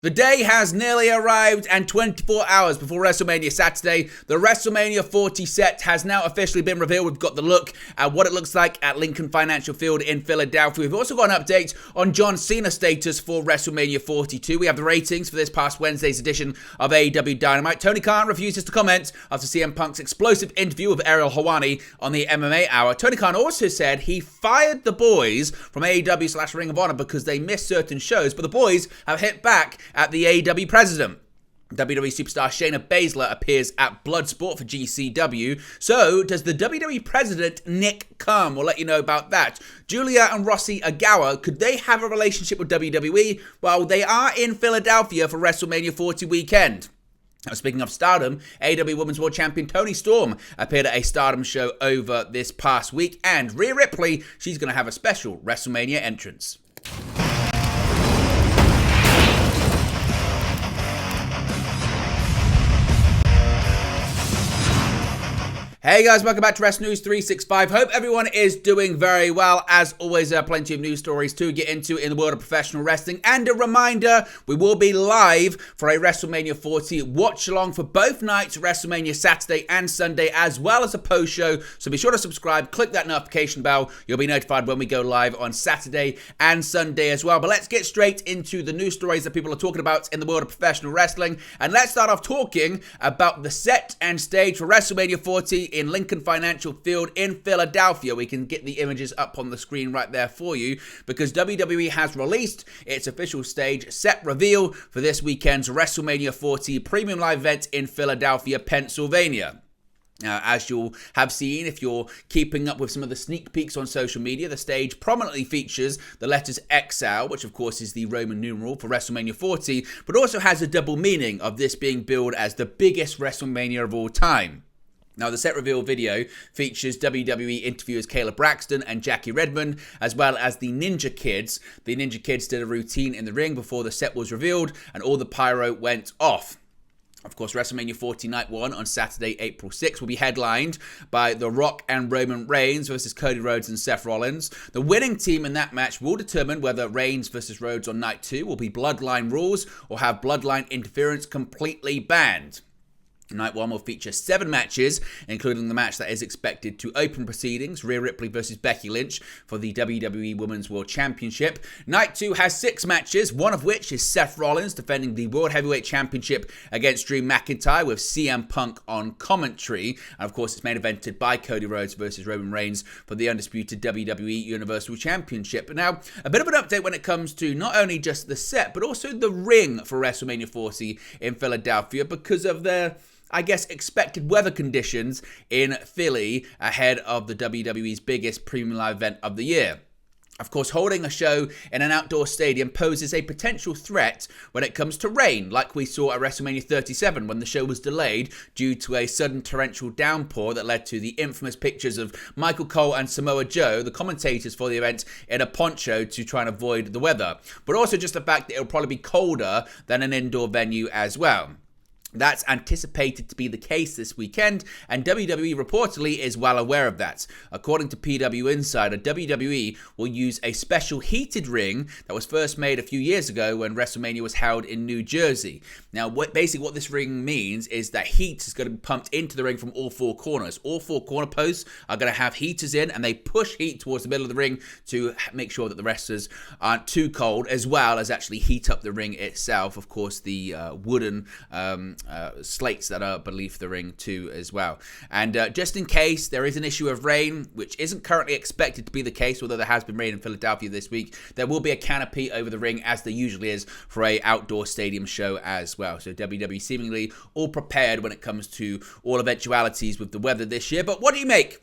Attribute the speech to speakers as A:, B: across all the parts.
A: The day has nearly arrived, and 24 hours before WrestleMania Saturday, the WrestleMania 40 set has now officially been revealed. We've got the look at what it looks like at Lincoln Financial Field in Philadelphia. We've also got an update on John Cena's status for WrestleMania 42. We have the ratings for this past Wednesday's edition of AEW Dynamite. Tony Khan refuses to comment after CM Punk's explosive interview with Ariel Helwani on the MMA Hour. Tony Khan also said he fired the boys from AEW/Ring of Honor because they missed certain shows, but the boys have hit back at the AEW president. WWE superstar Shayna Baszler appears at Bloodsport for GCW. So does the WWE president Nick Khan? We'll let you know about that. Julia and Rossi Agawa, could they have a relationship with WWE? Well, they are in Philadelphia for WrestleMania 40 weekend. Now, speaking of Stardom, AEW Women's World Champion Toni Storm appeared at a Stardom show over this past week, and Rhea Ripley, she's going to have a special WrestleMania entrance. Hey guys, welcome back to Wrestling News 365. Hope everyone is doing very well. As always, there are plenty of news stories to get into in the world of professional wrestling. And a reminder, we will be live for a WrestleMania 40 watch along for both nights, WrestleMania Saturday and Sunday, as well as a post show. So be sure to subscribe, click that notification bell. You'll be notified when we go live on Saturday and Sunday as well. But let's get straight into the news stories that people are talking about in the world of professional wrestling. And let's start off talking about the set and stage for WrestleMania 40 in Lincoln Financial Field in Philadelphia. We can get the images up on the screen right there for you because WWE has released its official stage set reveal for this weekend's WrestleMania 40 premium live event in Philadelphia, Pennsylvania. Now, as you'll have seen, if you're keeping up with some of the sneak peeks on social media, the stage prominently features the letters XL, which of course is the Roman numeral for WrestleMania 40, but also has a double meaning of this being billed as the biggest WrestleMania of all time. Now, the set reveal video features WWE interviewers Kayla Braxton and Jackie Redmond, as well as the Ninja Kids. The Ninja Kids did a routine in the ring before the set was revealed, and all the pyro went off. Of course, WrestleMania 40 Night 1 on Saturday, April 6th will be headlined by The Rock and Roman Reigns versus Cody Rhodes and Seth Rollins. The winning team in that match will determine whether Reigns versus Rhodes on Night 2 will be Bloodline rules or have Bloodline interference completely banned. Night 1 will feature 7 matches, including the match that is expected to open proceedings, Rhea Ripley versus Becky Lynch for the WWE Women's World Championship. Night 2 has 6 matches, one of which is Seth Rollins defending the World Heavyweight Championship against Drew McIntyre with CM Punk on commentary. And of course, it's main evented by Cody Rhodes versus Roman Reigns for the undisputed WWE Universal Championship. Now, a bit of an update when it comes to not only just the set, but also the ring for WrestleMania 40 in Philadelphia because of their expected weather conditions in Philly ahead of the WWE's biggest premium live event of the year. Of course, holding a show in an outdoor stadium poses a potential threat when it comes to rain, like we saw at WrestleMania 37 when the show was delayed due to a sudden torrential downpour that led to the infamous pictures of Michael Cole and Samoa Joe, the commentators for the event, in a poncho to try and avoid the weather. But also just the fact that it'll probably be colder than an indoor venue as well. That's anticipated to be the case this weekend, and WWE reportedly is well aware of that. According to PW Insider, WWE will use a special heated ring that was first made a few years ago when WrestleMania was held in New Jersey. Now, what this ring means is that heat is going to be pumped into the ring from all 4 corners. All 4 corner posts are going to have heaters in, and they push heat towards the middle of the ring to make sure that the wrestlers aren't too cold, as well as actually heat up the ring itself. Of course, the wooden slates that are beneath the ring too as well. And just in case there is an issue of rain, which isn't currently expected to be the case, although there has been rain in Philadelphia this week, there will be a canopy over the ring as there usually is for a outdoor stadium show as well. So WWE seemingly all prepared when it comes to all eventualities with the weather this year. But what do you make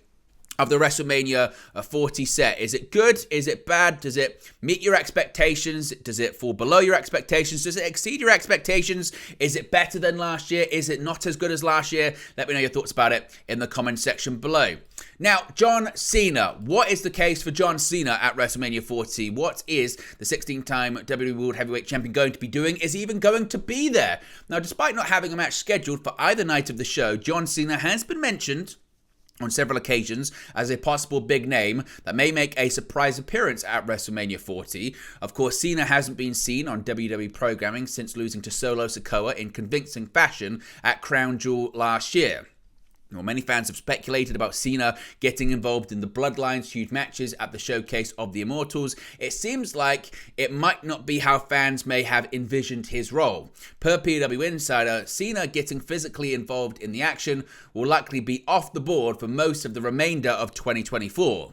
A: of the WrestleMania 40 set? Is it good? Is it bad? Does it meet your expectations? Does it fall below your expectations? Does it exceed your expectations? Is it better than last year? Is it not as good as last year? Let me know your thoughts about it in the comment section below. Now, John Cena. What is the case for John Cena at WrestleMania 40? What is the 16-time WWE World Heavyweight Champion going to be doing? Is he even going to be there? Now, despite not having a match scheduled for either night of the show, John Cena has been mentioned on several occasions as a possible big name that may make a surprise appearance at WrestleMania 40. Of course, Cena hasn't been seen on WWE programming since losing to Solo Sikoa in convincing fashion at Crown Jewel last year. Well, many fans have speculated about Cena getting involved in the Bloodline's huge matches at the Showcase of the Immortals. It seems like it might not be how fans may have envisioned his role. Per PW Insider, Cena getting physically involved in the action will likely be off the board for most of the remainder of 2024.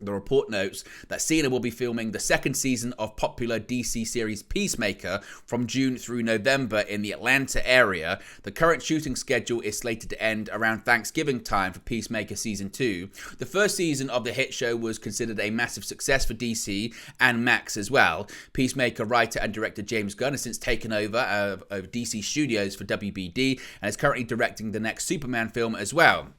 A: The report notes that Cena will be filming the second season of popular DC series Peacemaker from June through November in the Atlanta area. The current shooting schedule is slated to end around Thanksgiving time for Peacemaker Season 2. The first season of the hit show was considered a massive success for DC and Max as well. Peacemaker writer and director James Gunn has since taken over DC Studios for WBD and is currently directing the next Superman film as well.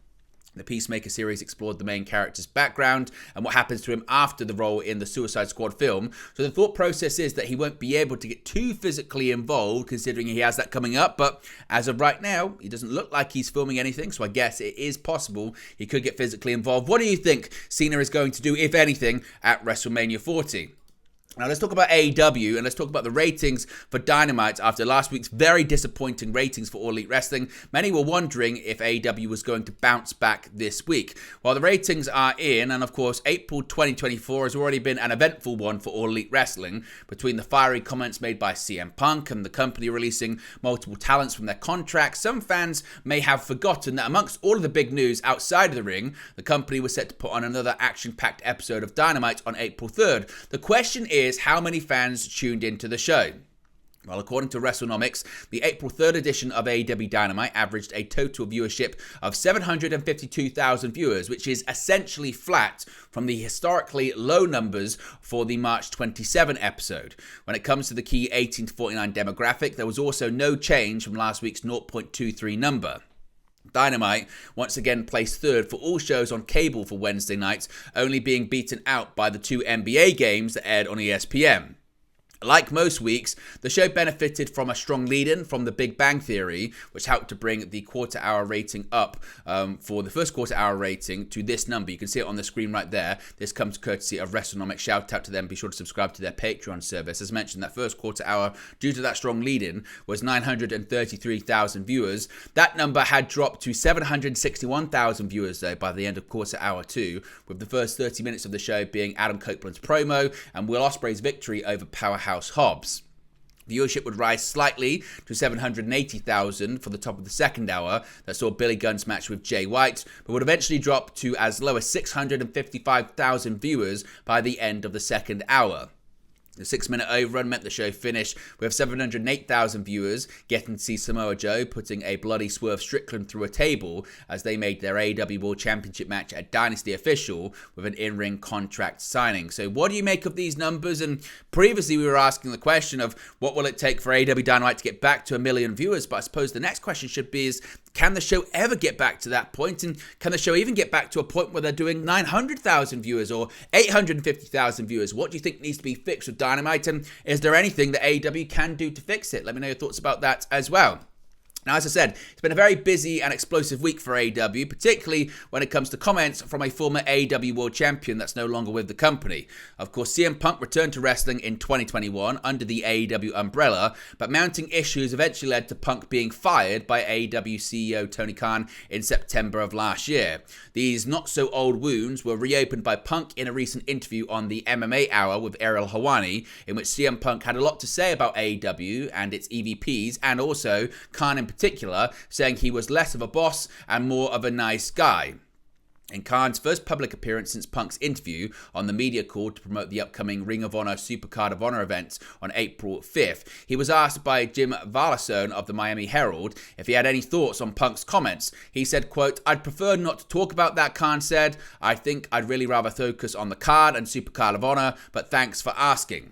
A: The Peacemaker series explored the main character's background and what happens to him after the role in the Suicide Squad film. So the thought process is that he won't be able to get too physically involved considering he has that coming up. But as of right now, he doesn't look like he's filming anything. So I guess it is possible he could get physically involved. What do you think Cena is going to do, if anything, at WrestleMania 40? Now let's talk about AEW and let's talk about the ratings for Dynamite after last week's very disappointing ratings for All Elite Wrestling. Many were wondering if AEW was going to bounce back this week. Well, the ratings are in, and of course April 2024 has already been an eventful one for All Elite Wrestling, between the fiery comments made by CM Punk and the company releasing multiple talents from their contracts. Some fans may have forgotten that amongst all of the big news outside of the ring, the company was set to put on another action-packed episode of Dynamite on April 3rd. The question is how many fans tuned into the show. Well, according to WrestleNomics, the April 3rd edition of AEW Dynamite averaged a total viewership of 752,000 viewers, which is essentially flat from the historically low numbers for the March 27 episode. When it comes to the key 18 to 49 demographic, there was also no change from last week's 0.23 number. Dynamite once again placed third for all shows on cable for Wednesday nights, only being beaten out by the two NBA games that aired on ESPN. Like most weeks, the show benefited from a strong lead-in from The Big Bang Theory, which helped to bring the quarter-hour rating up for the first quarter-hour rating to this number. You can see it on the screen right there. This comes courtesy of WrestleNomics. Shout out to them. Be sure to subscribe to their Patreon service. As mentioned, that first quarter-hour, due to that strong lead-in, was 933,000 viewers. That number had dropped to 761,000 viewers, though, by the end of quarter-hour 2, with the first 30 minutes of the show being Adam Copeland's promo and Will Ospreay's victory over Powerhouse Hobbs. Viewership would rise slightly to 780,000 for the top of the second hour that saw Billy Gunn's match with Jay White, but would eventually drop to as low as 655,000 viewers by the end of the second hour. The 6-minute overrun meant the show finished with 708,000 viewers, getting to see Samoa Joe putting a bloody Swerve Strickland through a table as they made their AEW World Championship match at Dynasty official with an in-ring contract signing. So what do you make of these numbers? And previously we were asking the question of what will it take for AEW Dynamite to get back to 1 million viewers, but I suppose the next question should be is, can the show ever get back to that point? And can the show even get back to a point where they're doing 900,000 viewers or 850,000 viewers? What do you think needs to be fixed with Dynamite? And is there anything that AEW can do to fix it? Let me know your thoughts about that as well. Now, as I said, it's been a very busy and explosive week for AEW, particularly when it comes to comments from a former AEW World Champion that's no longer with the company. Of course, CM Punk returned to wrestling in 2021 under the AEW umbrella, but mounting issues eventually led to Punk being fired by AEW CEO Tony Khan in September of last year. These not-so-old wounds were reopened by Punk in a recent interview on the MMA Hour with Ariel Helwani, in which CM Punk had a lot to say about AEW and its EVPs, and also Khan in particular, saying he was less of a boss and more of a nice guy. In Khan's first public appearance since Punk's interview on the media call to promote the upcoming Ring of Honor Supercard of Honor event on April 5th, he was asked by Jim Valasone of the Miami Herald if he had any thoughts on Punk's comments. He said, quote, "I'd prefer not to talk about that," Khan said. "I think I'd really rather focus on the card and Supercard of Honor, but thanks for asking."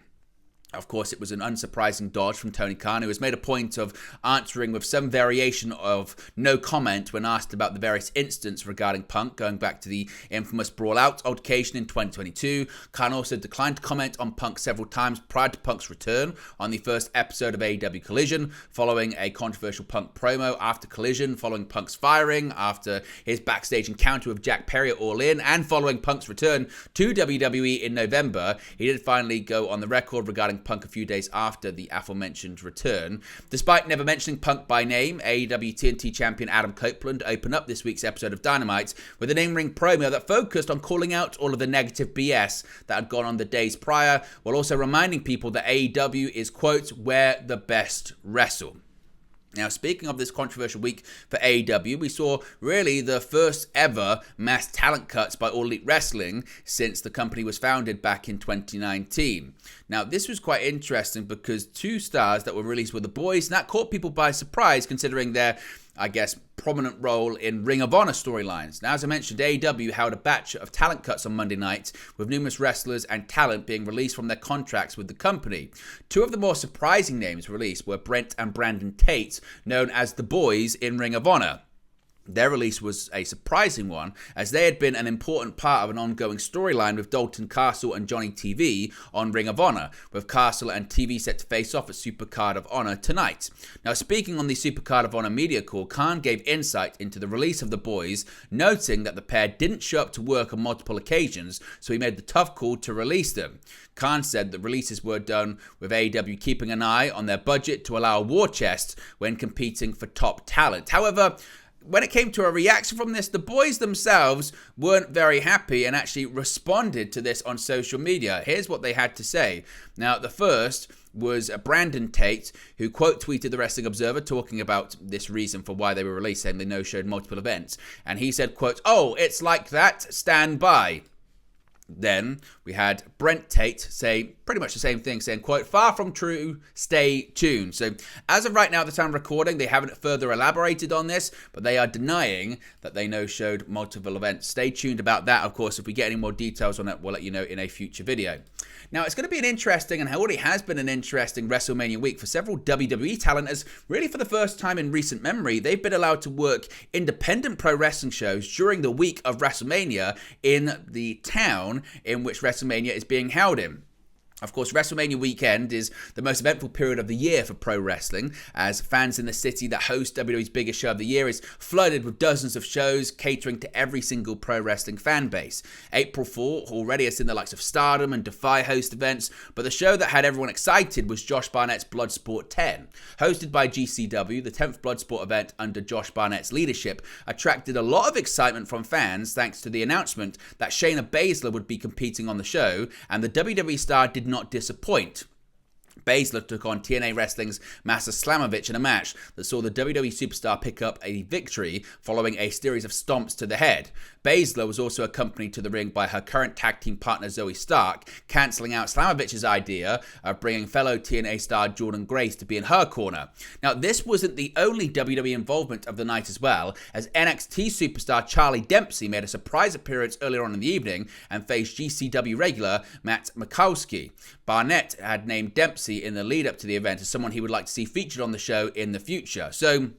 A: Of course, it was an unsurprising dodge from Tony Khan, who has made a point of answering with some variation of no comment when asked about the various incidents regarding Punk, going back to the infamous brawl-out altercation in 2022. Khan also declined to comment on Punk several times prior to Punk's return on the first episode of AEW Collision, following a controversial Punk promo after Collision, following Punk's firing, after his backstage encounter with Jack Perry at All In, and following Punk's return to WWE in November. He did finally go on the record regarding Punk a few days after the aforementioned return. Despite never mentioning Punk by name, AEW TNT champion Adam Copeland opened up this week's episode of Dynamite with an in-ring promo that focused on calling out all of the negative BS that had gone on the days prior, while also reminding people that AEW is, quote, where the best wrestle. Now, speaking of this controversial week for AEW, we saw really the first ever mass talent cuts by All Elite Wrestling since the company was founded back in 2019. Now, this was quite interesting because two stars that were released were the boys, and that caught people by surprise considering their, I guess, prominent role in Ring of Honor storylines. Now, as I mentioned, AEW held a batch of talent cuts on Monday night, with numerous wrestlers and talent being released from their contracts with the company. Two of the more surprising names released were Brent and Brandon Tate, known as the Boys in Ring of Honor. Their release was a surprising one, as they had been an important part of an ongoing storyline with Dalton Castle and Johnny TV on Ring of Honor, with Castle and TV set to face off at Supercard of Honor tonight. Now, speaking on the Supercard of Honor media call, Khan gave insight into the release of the boys, noting that the pair didn't show up to work on multiple occasions, so he made the tough call to release them. Khan said that releases were done with AEW keeping an eye on their budget to allow a war chest when competing for top talent. However, when it came to a reaction from this, the boys themselves weren't very happy and actually responded to this on social media. Here's what they had to say. Now, the first was Brandon Tate, who quote tweeted the Wrestling Observer talking about this reason for why they were released, saying they no-showed multiple events. And he said, quote, "Oh, it's like that, stand by." Then we had Brent Tate say pretty much the same thing, saying, quote, "Far from true, stay tuned." So as of right now, at the time of recording, they haven't further elaborated on this, but they are denying that they no-showed multiple events. Stay tuned about that. Of course, if we get any more details on it, we'll let you know in a future video. Now, it's going to be an interesting, and already has been an interesting WrestleMania week for several WWE talent, as really for the first time in recent memory, they've been allowed to work independent pro wrestling shows during the week of WrestleMania in the town in which WrestleMania is being held in. Of course, WrestleMania weekend is the most eventful period of the year for pro wrestling, as fans in the city that host WWE's biggest show of the year is flooded with dozens of shows catering to every single pro wrestling fan base. April 4 already has seen the likes of Stardom and Defy host events, but the show that had everyone excited was Josh Barnett's Bloodsport 10. Hosted by GCW, the 10th Bloodsport event under Josh Barnett's leadership attracted a lot of excitement from fans thanks to the announcement that Shayna Baszler would be competing on the show, and the WWE star did not disappoint. Baszler took on TNA Wrestling's Masa Slamovich in a match that saw the WWE superstar pick up a victory following a series of stomps to the head. Baszler was also accompanied to the ring by her current tag team partner Zoe Stark, cancelling out Slamovich's idea of bringing fellow TNA star Jordynne Grace to be in her corner. Now, this wasn't the only WWE involvement of the night as well, as NXT superstar Charlie Dempsey made a surprise appearance earlier on in the evening and faced GCW regular Matt Mikowski. Barnett had named Dempsey in the lead up to the event as someone he would like to see featured on the show in the future. So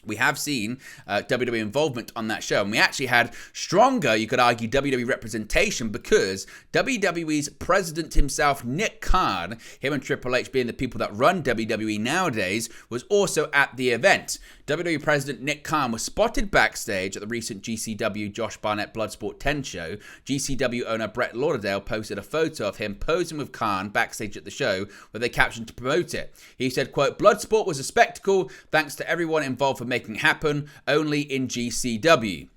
A: we have seen WWE involvement on that show, and we actually had stronger, you could argue, WWE representation because WWE's president himself, Nick Khan, him and Triple H being the people that run WWE nowadays, was also at the event. WWE President Nick Khan was spotted backstage at the recent GCW Josh Barnett Bloodsport 10 show. GCW owner Brett Lauderdale posted a photo of him posing with Khan backstage at the show with a caption to promote it. He said, quote, "Bloodsport was a spectacle. Thanks to everyone involved for making it happen. Only in GCW."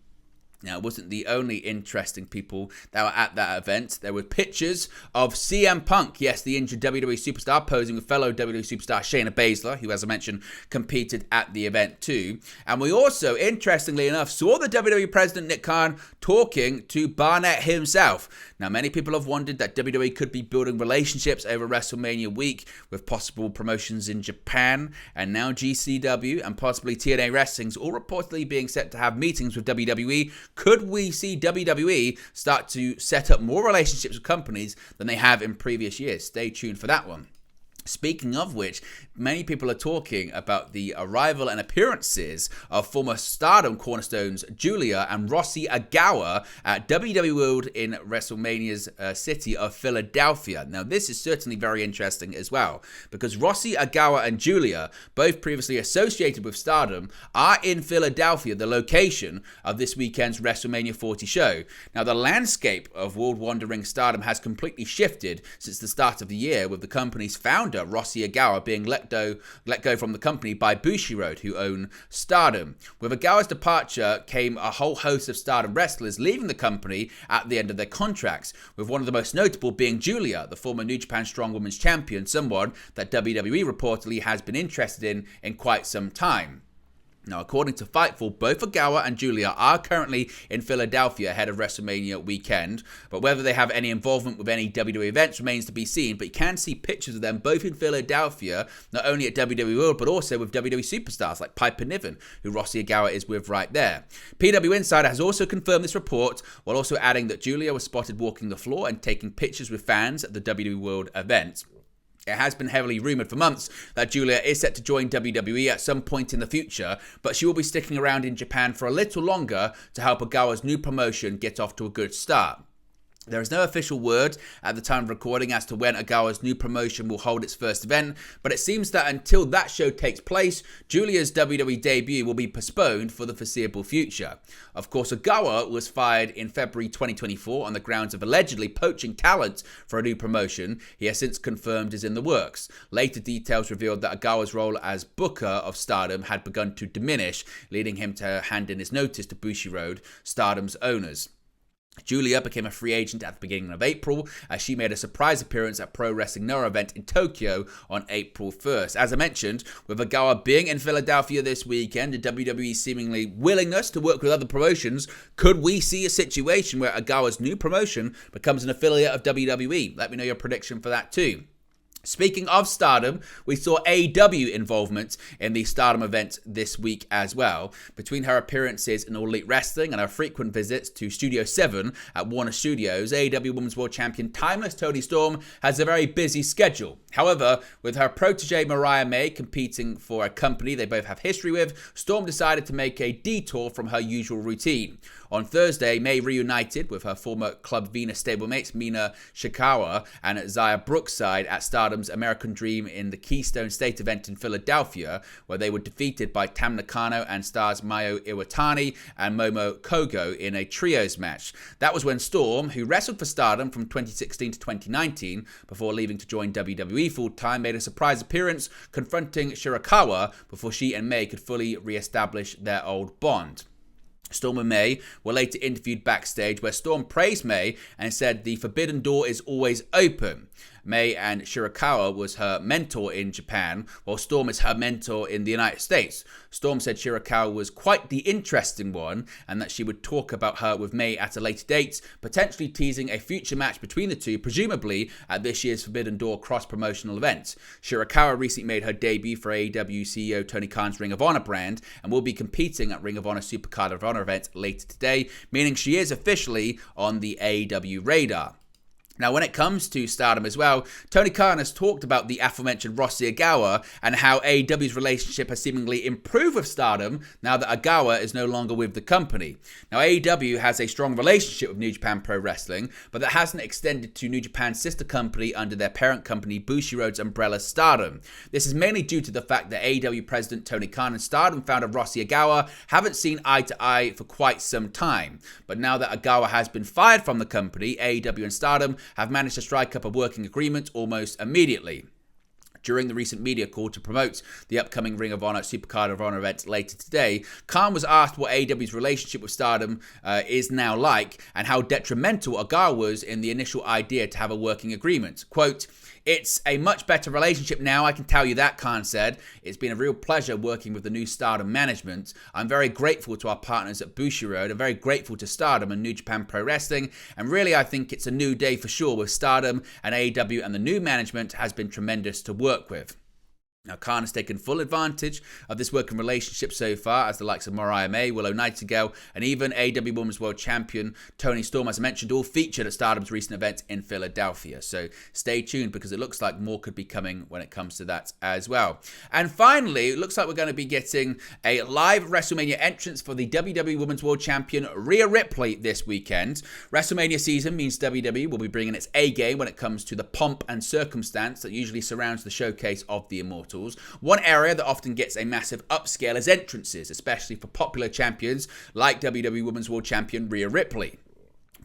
A: Now, it wasn't the only interesting people that were at that event. There were pictures of CM Punk, yes, the injured WWE superstar, posing with fellow WWE superstar Shayna Baszler, who, as I mentioned, competed at the event too. And we also, interestingly enough, saw the WWE president, Nick Khan, talking to Barnett himself. Now, many people have wondered that WWE could be building relationships over WrestleMania week with possible promotions in Japan, and now GCW and possibly TNA Wrestling's all reportedly being set to have meetings with WWE. Could we see WWE start to set up more relationships with companies than they have in previous years? Stay tuned for that one. Speaking of which, many people are talking about the arrival and appearances of former Stardom cornerstones Julia and Rossi Agawa at WWE World in WrestleMania's city of Philadelphia. Now, this is certainly very interesting as well, because Rossi Agawa and Julia, both previously associated with Stardom, are in Philadelphia, the location of this weekend's WrestleMania 40 show. Now, the landscape of World Wandering Stardom has completely shifted since the start of the year, with the company's founder, Rossi Agawa, being let go from the company by Bushiroad, who own Stardom. With Agawa's departure came a whole host of Stardom wrestlers leaving the company at the end of their contracts, with one of the most notable being Julia, the former New Japan Strong Women's Champion, someone that WWE reportedly has been interested in quite some time. Now, according to Fightful, both Agawa and Julia are currently in Philadelphia ahead of WrestleMania weekend, but whether they have any involvement with any WWE events remains to be seen. But you can see pictures of them both in Philadelphia, not only at WWE World, but also with WWE superstars like Piper Niven, who Rossi Agawa is with right there. PW Insider has also confirmed this report, while also adding that Julia was spotted walking the floor and taking pictures with fans at the WWE World event. It has been heavily rumoured for months that Julia is set to join WWE at some point in the future, but she will be sticking around in Japan for a little longer to help Agawa's new promotion get off to a good start. There is no official word at the time of recording as to when Agawa's new promotion will hold its first event, but it seems that until that show takes place, Julia's WWE debut will be postponed for the foreseeable future. Of course, Agawa was fired in February 2024 on the grounds of allegedly poaching talent for a new promotion he has since confirmed is in the works. Later details revealed that Agawa's role as booker of Stardom had begun to diminish, leading him to hand in his notice to Bushiroad, Stardom's owners. Julia became a free agent at the beginning of April as she made a surprise appearance at Pro Wrestling Noah event in Tokyo on April 1st. As I mentioned, with Agawa being in Philadelphia this weekend and WWE's seemingly willingness to work with other promotions, could we see a situation where Agawa's new promotion becomes an affiliate of WWE? Let me know your prediction for that too. Speaking of Stardom, we saw AEW involvement in the Stardom event this week as well. Between her appearances in All Elite Wrestling and her frequent visits to Studio 7 at Warner Studios, AEW Women's World Champion Timeless Toni Storm has a very busy schedule. However, with her protege Mariah May competing for a company they both have history with, Storm decided to make a detour from her usual routine. On Thursday, May reunited with her former Club Venus stablemates Mina Shikawa and Zaya Brookside at Stardom's American Dream in the Keystone State event in Philadelphia, where they were defeated by Tam Nakano and stars Mayu Iwatani and Momo Kogo in a trios match. That was when Storm, who wrestled for Stardom from 2016 to 2019 before leaving to join WWE full-time, made a surprise appearance confronting Shirakawa before she and May could fully re-establish their old bond. Storm and May were later interviewed backstage, where Storm praised May and said the forbidden door is always open. May and Shirakawa was her mentor in Japan, while Storm is her mentor in the United States. Storm said Shirakawa was quite the interesting one and that she would talk about her with May at a later date, potentially teasing a future match between the two, presumably at this year's Forbidden Door cross-promotional event. Shirakawa recently made her debut for AEW CEO Tony Khan's Ring of Honor brand and will be competing at Ring of Honor Supercard of Honor event later today, meaning she is officially on the AEW radar. Now, when it comes to Stardom as well, Tony Khan has talked about the aforementioned Rossi Agawa and how AEW's relationship has seemingly improved with Stardom now that Agawa is no longer with the company. Now, AEW has a strong relationship with New Japan Pro Wrestling, but that hasn't extended to New Japan's sister company under their parent company Bushiroad's umbrella Stardom. This is mainly due to the fact that AEW President Tony Khan and Stardom founder Rossi Agawa haven't seen eye to eye for quite some time. But now that Agawa has been fired from the company, AEW and Stardom have managed to strike up a working agreement almost immediately. During the recent media call to promote the upcoming Ring of Honor Supercard of Honor event later today, Khan was asked what AEW's relationship with Stardom is now like and how detrimental Agawa was in the initial idea to have a working agreement. Quote, "It's a much better relationship now, I can tell you that," Khan said. "It's been a real pleasure working with the new Stardom management. I'm very grateful to our partners at Bushiroad. I'm very grateful to Stardom and New Japan Pro Wrestling. And really, I think it's a new day for sure with Stardom and AEW, and the new management has been tremendous to work with." Now, Khan has taken full advantage of this working relationship so far, as the likes of Mariah May, Willow Nightingale, and even AEW Women's World Champion Toni Storm, as I mentioned, all featured at Stardom's recent event in Philadelphia. So stay tuned, because it looks like more could be coming when it comes to that as well. And finally, it looks like we're going to be getting a live WrestleMania entrance for the WWE Women's World Champion Rhea Ripley this weekend. WrestleMania season means WWE will be bringing its A game when it comes to the pomp and circumstance that usually surrounds the showcase of the Immortals. One area that often gets a massive upscale is entrances, especially for popular champions like WWE Women's World Champion Rhea Ripley.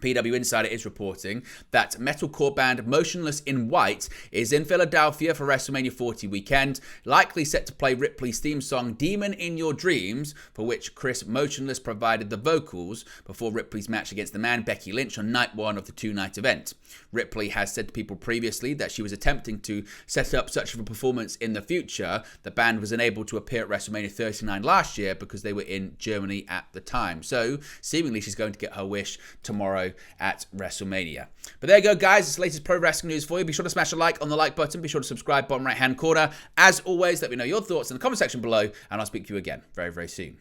A: PW Insider is reporting that metalcore band Motionless in White is in Philadelphia for WrestleMania 40 weekend, likely set to play Ripley's theme song Demon in Your Dreams, for which Chris Motionless provided the vocals before Ripley's match against the Man Becky Lynch on night one of the two-night event. Ripley has said to people previously that she was attempting to set up such a performance in the future. The band was unable to appear at WrestleMania 39 last year because they were in Germany at the time. So, seemingly she's going to get her wish tomorrow at WrestleMania. But there you go, guys. It's the latest pro wrestling news for you. Be sure to smash a like on the like button. Be sure to subscribe, bottom right hand corner. As always, let me know your thoughts in the comment section below, and I'll speak to you again very, very soon.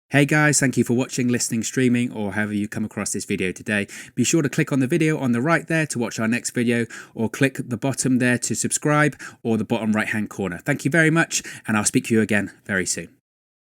B: Hey guys, thank you for watching, listening, streaming, or however you come across this video today. Be sure to click on the video on the right there to watch our next video, or click the bottom there to subscribe, or the bottom right hand corner. Thank you very much, and I'll speak to you again very soon.